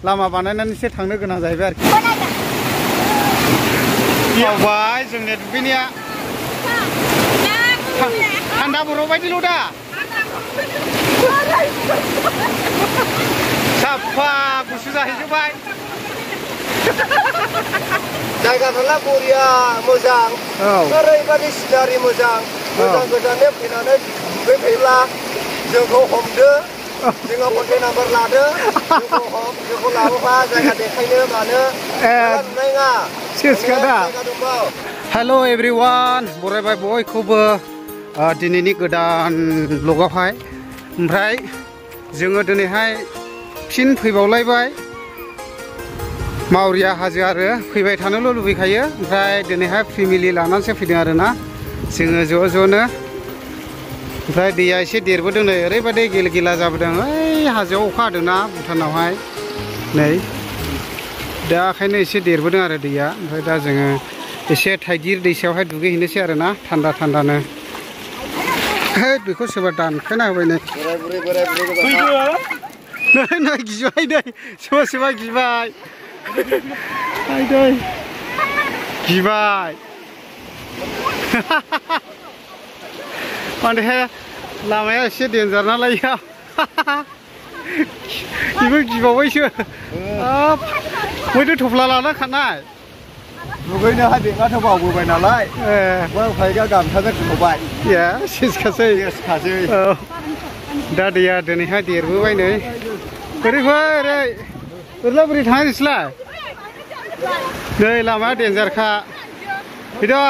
लामा बानायनानैसो थांनो गोनां जाहैबाय आरोखि बावबाय जोंनि दुगैनाया थान्दा बरफ बायदिल' दा साफा गुसु जाहैजोबबाय जायगाफ्रालाय बरिया मोजां ओरैबायदि सिनारि मोजां गोजान गोजाननि फैनानै दुगैफैब्ला जोंखौ हमदो जोङो कन्टेक्ट नाम्बार लादो जोंखौ लाबोबा जायगा देखायनो मानो नुनाय नङा हेल' एभ्रिवान बरायबाय बयखौबो दिनैनि गोदान ब्लगावहाय ओमफ्राय जोङो दिनैहाय फिन फैबावलायबाय मावरिया हाजो आरो फैबाय थानोल' लुबैखायो ओमफ्राय दिनैहाय फेमिलि लानानैसो फैदों आरोना जोङो ज' ज'नो ओमफ्राय दैया एसे देरबोदों नै ओरैबायदि गेल गेला जाबोदों ओइ हाजोआव अखा हादोंना भुटानावहाय नै दा ओंखायनो एसे देरबोदों आरो दैया ओमफ्राय दा जोङो एसे थाइगिर दैसायावहाय दुगैहैनोसै आरोना थान्दा थान्दानो बेखौ सोरबा दानखायना होबाय नै नै गिबाय दै सोरबा सोरबा गिबाय दै गिबाय माने लामाया एसे देन्जार नालाय बेबो गिबावबायसो मैथ' थफ्ला लाना खानाय दुगैनो देंगाथ' बावबोबाय नालाय उफायगा गामसाजों खावबाय सेसखासै दा दैया दिनैहाय देरबोबाय नै ओरै ओरैलाय बोरै थाङो नोंसोरलाय नै लामाया देन्जारखा फैदो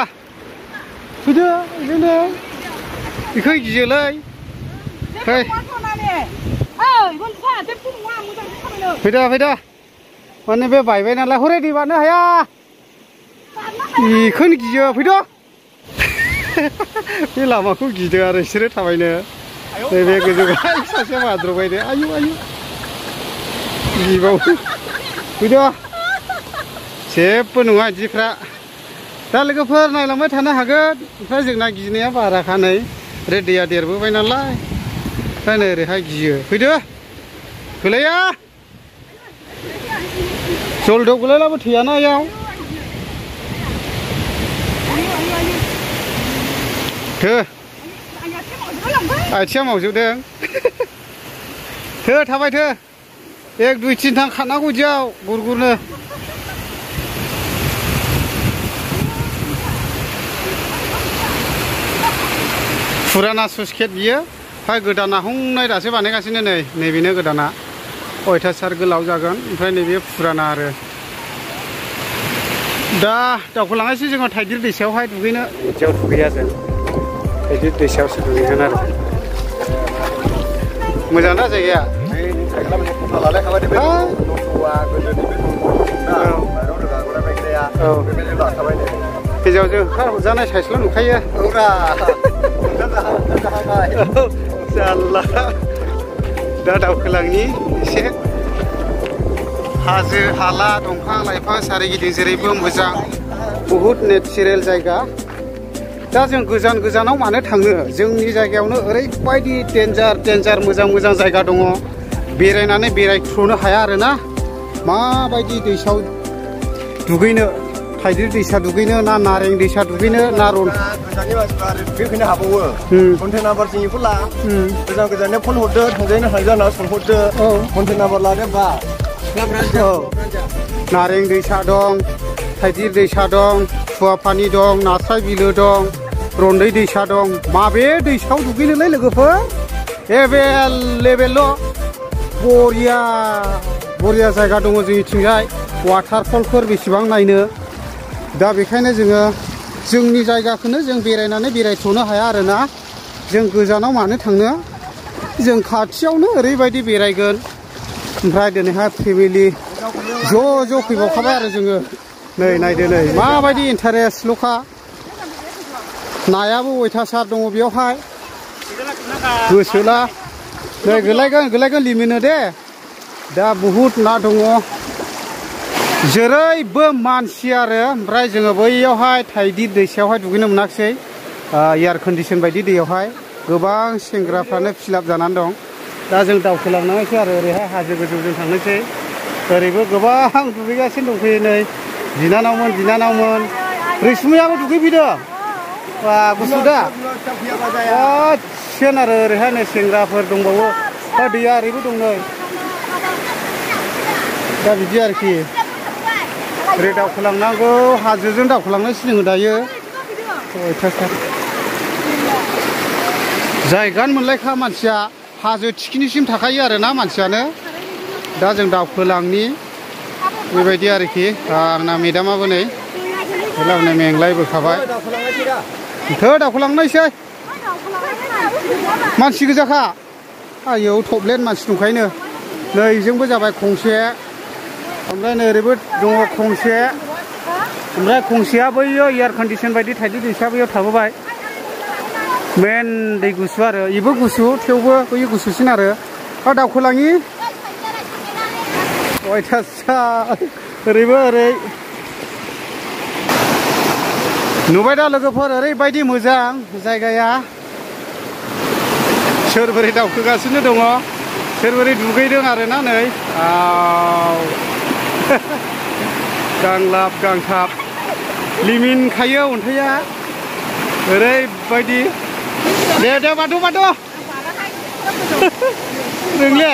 बिदिनो बेखौ गियोलै फैदो माने बे बायबाय नालाय हरै दै बारनो हाया बेखौनो गियो फैदो बे लामाखौ गिदों आरो बिसोरो थाबायनो नैबे गोजौ सासे बाद्रबाय दे आयु गिबावो फैदो जेबो नङा बिदिफ्रा दा लोगोफोर नायलांबाय थानो हागोन ओमफ्राय जोंना गिनाया बाराखा नै ओरै दैया देरबोबाय नालाय ओमफ्राय नै ओरैहाय गियो फैदो गोलैया जलदब गोलैलाबो थैयाना इयाव आथिङा मावजोबदों थाबाय 1 2 3 थां खारनांगौ बिदियाव गुरगुरनो फुराना सुसकेट बियो ओमफ्राय गोदाना हंनाय दासो बानायगासिनो नैबेनो गोदाना अयथासार गोलाव जागोन ओमफ्राय नैबे फुराना आरो दा दावखोलांनायसै जोङो थाइगिर दैसायावहाय दुगैनो बिदियाव दुगैया जों थाइगिर दैसायावसो दुगैगोन आरो मोजां ना जायगाया गेजेराव जों ओंखारहरजानाय साइसल' नुखायो जारला दा दावखोलांनि एसे हाजो हाला दंफां लाइफां सारिगिदिं जेरैबो मोजां बहुद नेचारेल जायगा दा जों गोजानाव मानो थाङो जोंनि जायगायावनो ओरैबायदि डेन्जार मोजां जायगा दङ बेरायनानै बेरायथ्र'नो हाया आरोना माबायदि दैसायाव दुगैनो थाइगिर दैसा दुगैनो ना नारें दैसा दुगैनो ना गोजाननि मानसिफ्रा दुगैफैनो हाबावो कन्टेक्ट नाम्बार जोंनिखौ ला गोजाननि फन हरदो थांजानो हाजानाव सोंहरदो कन्टेक्ट नाम्बार लादो बा नारें दैसा दं थाइगिर दैसा दं सुवाफानि दं नास्राय बिलो दं रन्दै दैसा दं माबे दैसायाव दुगैनोलै लोगोफोर एभेलेबेल बरिया जायगा दङ जोंनिथिंजाय वाटारफलफोर बेसेबां नायनो दा बेखायनो जोङो जोंनि जायगाखौनो जों बेरायनानै बेरायथ'नो हाया आरोना जों गोजानाव मानो थांनो जों खाथियावनो ओरैबायदि बेरायगोन ओमफ्राय दिनैहाय फेमिलि ज' फैबावखाबाय आरो जोङो नै नायदो नै माबायदि इन्टारेस्टल'खा नायाबो अयथासार दङ बेयावहाय गोसोला नै गोलायगोन लिमिनो दे दा बहुद ना दङ जेरैबो मानसि आरो ओमफ्राय जोङो बैयावहाय थाइगिर दैसायावहाय दुगैनो मोनाखिसै एयार कन्डिसन बायदि दैयावहाय गोबां सेंग्राफ्रानो फिलाप जानानै दं दा जों दावखोलांनांगौसै आरो ओरैहाय हाजो गोजौजों थांनोसै ओरैबो गोबां दुगैगासिनो दंफैयो नै बिनानावमोन रैसुमैयाबो दुगैफैदों बा गुसु दा सिगां आरो ओरैहाय नै सेंग्राफोर दंबावो दैया ओरैबो दं नै दा बिदि आरोखि ओरै दावखोलांनांगौ हाजोजों दावखोलांनांसिगोन जोङो दायो अयथासार जायगानो मोनलायखा मानसिया हाजो थिखिनिसिम थाखायो आरोना मानसियानो दा जों दावखोलांनि बेबायदि आरोखि आंना मेदामाबो नै हेलावनो मेंलायबोखाबाय दावखोलांनायसै मानसि गोजाखा आयौ थब्लेन मानसि दंखायनो नैजोंबो जाबाय खंसे ओमफ्राय नै ओरैबो दङ खंसे ओमफ्राय खंसेया बैयो एयार कन्डिसन बायदि थाइलि दैसा बैयाव थाबोबाय मेन दै गुसु आरो बेबो गुसु थेवबो बैयो गुसुसिन आरो दावखोलाङि अयथासार ओरैबो ओरै नुबाय दा लोगोफोर ओरैबायदि मोजां जायगाया सोर बोरै दावखोगासिनो दङ सोर बोरै दुगैदों आरोना नै गांलाब गांथाब लिमिनखायो अन्थाइया ओरैबायदि दे बाथ' नोंले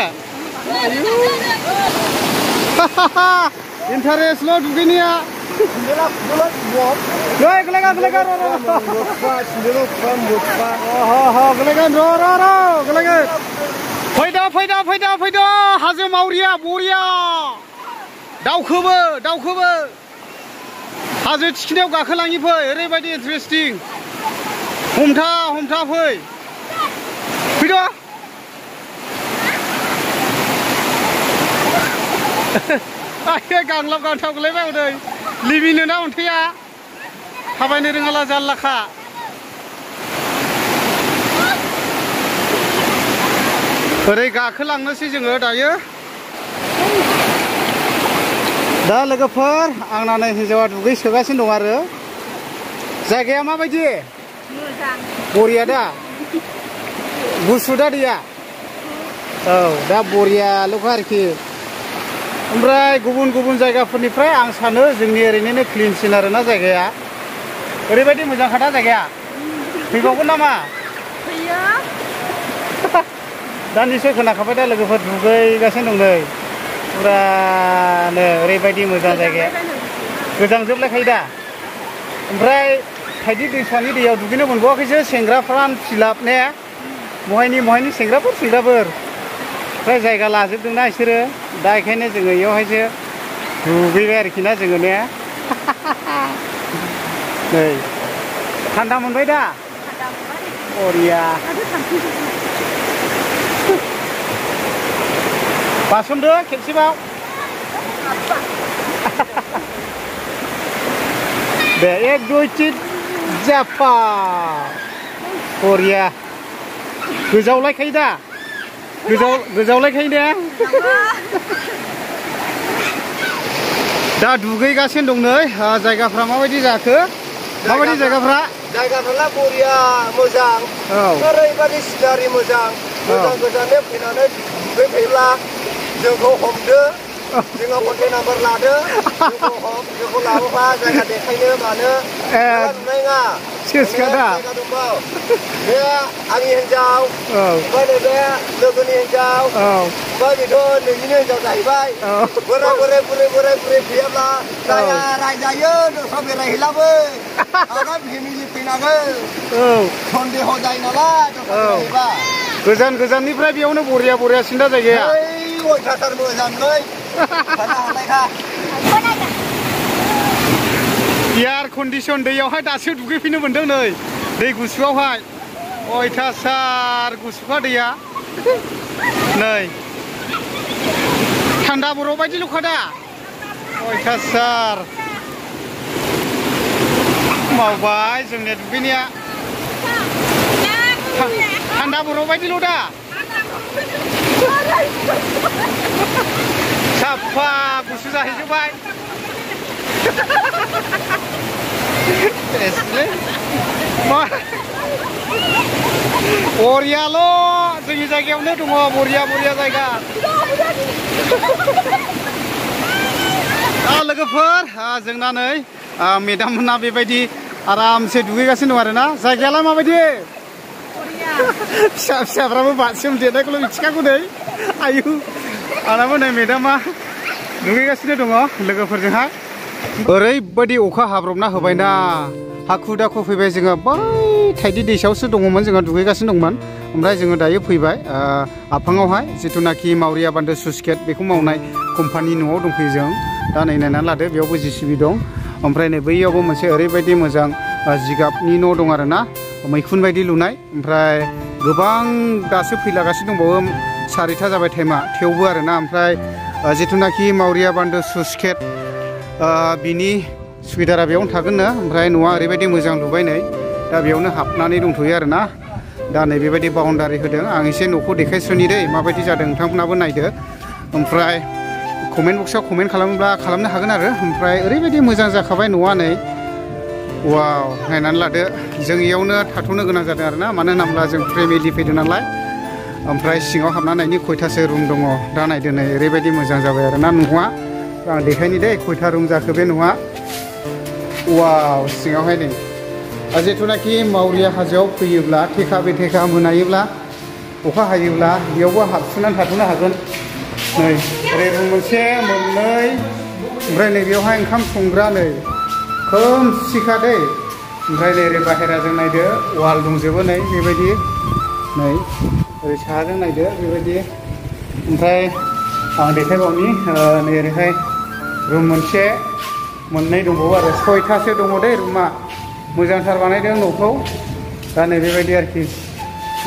इन्टारेस्टल' दुगैनाया गोलैगोन फैदो हाजो मावरिया बरिया दावखोबो हाजो थिखिनियाव गाखोलाङि फै ओरैबायदि इन्टारेस्टिं हमथा फैद' गांलाब गांथाब गोलैबाय हनै लिमिनो ना अन्थाइया थाबायनो रोङाला जारलाखा ओरै गाखोलांनोसै जोङो दायो दा लोगोफोर आंना नै हिन्जावा दुगैसोगासिनो दं आरो जायगाया माबायदि बरिया दा गुसु दा दैया औ दा बरियाल'खा आरोखि ओमफ्राय गुबुन जायगाफोरनिफ्राय आं सानो जोंनि ओरैनो क्लिनसिन आरोना जायगाया ओरैबायदि मोजांखा दा जायगाया फैबावगोन नामा फैयो दान्दिसे खोनाखाबाय दा लोगोफोर दुगैगासिनो दं नै फुरानो ओरैबायदि मोजां जायगाया गोजांजोबलायखायो दा ओमफ्राय थाइदि दैसानि दैयाव दुगैनो मोनबावाखैसो सेंग्राफ्रा फिलाप ने महायनि सेंग्राफोर ओमफ्राय जायगा लाजोबदोंना बिसोरो दा बेखायनो जोङो बेयावहायसो दुगैबाय आरोखि ना जोङो ने नै थान्दा मोनबाय दा बरिया बासनदो खेबसेबाव दे एक दुइ तिन जापा बरिया गोजावलायखायो दा गोजावलायखायो ने दा दुगैगासिनो दं नै जायगाफ्रा माबायदि जाखो माबायदि जायगाफ्रा बरिया मोजां ओरैबायदि सिनारि मोजां गोजाननिफ्राय फैनानै दुगैफैब्ला जोंखौ हमदो जोङो कन्टेक्ट नाम्बार लादो जोंखौ लाबोबा जायगा देखायनो मानो नुनाय नङा बे आंनि हिन्जाव ओमफ्राय नैबे लोगोनि हिन्जाव ओमफ्राय बेथ' नोंनिनो हिन्जाव जाहैबाय बोराय बुरै फैयाब्ला जाया रायजायो नोंस्रा बेरायहैलाबो आरो फेमिलि फैनांगौ सन्देह जायो नालाय जाहैबा गोजाननिफ्राय बेयावनो बरियासिन दा जायगाया अयथासार मोजांलै एयार कन्डिसन दैयावहाय दासो दुगैफैनो मोनदों नै दै गुसुआवहाय अयथासार गुसुखा दैया नै थान्दा बरफ बायदिल'खा दा अयथासार मावबाय जोंनिया दुगैनाया थान्दा बरफ बायदिल' दा साफा गुसु जाहैजोबबाय बरियाल' जोंनि जायगायावनो दङ बरिया जायगा जोंना नै मेदाम मोना बेबायदि आरामसे दुगैगासिनो दं आरोना जायगायालाय माबायदि फिसा फिसाफ्राबो बाथरुम देरनायखौल' मिथिखागौ नै आयु आंनाबो नै मेदामा दुगैगासिनो दङ लोगोफोरजोंहाय ओरैबायदि अखा हाब्रबना होबायना हाखु दाखु फैबाय जोङो बै थाइदि दैसायावसो दङमोन जोङो दुगैगासिनो दंमोन ओमफ्राय जोङो दायो फैबाय आफाङावहाय जिथुनाखि मावरिया बान्दो स्लुइस गेट बेखौ मावनाय कम्पानि न'आव दंफैयो जों दा नै नायनानै लादो बेयावबो JCB दं ओमफ्राय नै बैयावबो मोनसे ओरैबायदि मोजां जिगाबनि न' दं आरोना मैखुन बायदि लुनाय ओमफ्राय गोबां दासो फैलागासिनो दंबावो 4टा जाबाय टाइमा थेवबो आरोना ओमफ्राय जिथुनाखि मावरिया बान्दो स्लुइस गेट बिनि सुबिदारा बेयावनो थागोननो ओमफ्राय न'आ ओरैबायदि मोजां लुबाय नै दा बेयावनो हाबनानै दंथ'यो आरोना दा नै बेबायदि बाउन्डारि होदों आं एसे न'खौ देखायस्रोनि दै माबायदि जादों नोंथांमोनाबो नायदो ओमफ्राय कमेन्ट बक्सआव कमेन्ट खालामोब्ला खालामनो हागोन आरो ओमफ्राय ओरैबायदि मोजां जाखाबाय न'आ नै वाव नायनानै लादो जों इयावनो थाथ'नो गोनां जादों आरोना मानो होनोब्ला जों फेमिलि फैदों नालाय ओमफ्राय सिङाव हाबना नायनि खयथासो रुम दङ दा नायदो नै ओरैबायदि मोजां जाबाय आरोना न'आ आं देखायनि दे खयथा रुम जाखो बे न'आ वाव सिङावहाय नै जिथुनाखि मावरिया हाजोआव फैयोब्ला थेखा बेथेखा मोनायोब्ला अखा हायोब्ला बेयावबो हाबसुनानै थाथ'नो हागोन नै ओरै रुम मोनसे मोननै ओमफ्राय नै बेयावहाय ओंखाम संग्रा नै खोमसिखा दै ओमफ्राय नै ओरै बाहेराजों नायदो वाल दंजोबो नै बेबायदि नै ओरै साहाजों नायदो बेबायदि ओमफ्राय आं देखायबावनि नै ओरैहाय रुम मोनसे मोननै दंबावो आरो 6टासो दङ दै रुमा मोजांथार बानायदों न'खौ दा नै बेबायदि आरोखि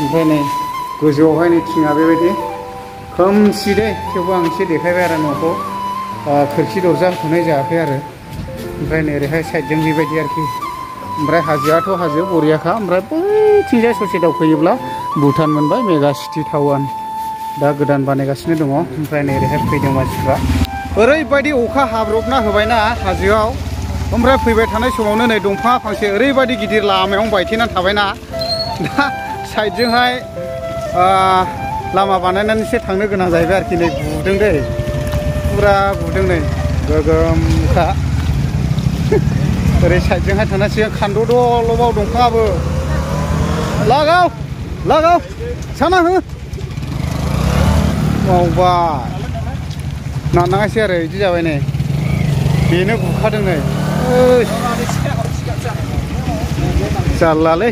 ओमफ्राय नै गोजौआवहाय नै थिङा बेबायदि खोमसि दै थेवबो आं एसे देखायबाय आरो न'खौ खोरखि दरजा होथ'नाय जायाखै आरो ओमफ्राय नै ओरैहाय साइडजों बेबायदि आरोखि ओमफ्राय हाजोआथ' हाजो बरियाखा ओमफ्राय बैथिंजाय ससे दावखोयोब्ला भुटान मोनबाय मेगा सिटि टाउन दा गोदान बानायगासिनो दङ ओमफ्राय नै ओरैहाय फैदों मानसिफ्रा ओरैबायदि अखा हाब्रबना होबायना हाजोआव ओमफ्राय फैबाय थानाय समावनो नै दंफाङा फांसे ओरैबायदि गिदिर लामायावनो बायथेनानै थाबायना दा साइडजोंहाय लामा बानायनानैसो थांनो गोनां जाहैबाय आरोखि नै गुदों दै फुरा गुदों नै गोगोमखा ओरै साइडजोंहाय थांनांसिगोन खान्द'दल'बाव दंफाङाबो लागाव लागाव साना हो मावबाय नारनाङासै आरो बिदि जाबाय नै बेनो गुखादों नै जारलालै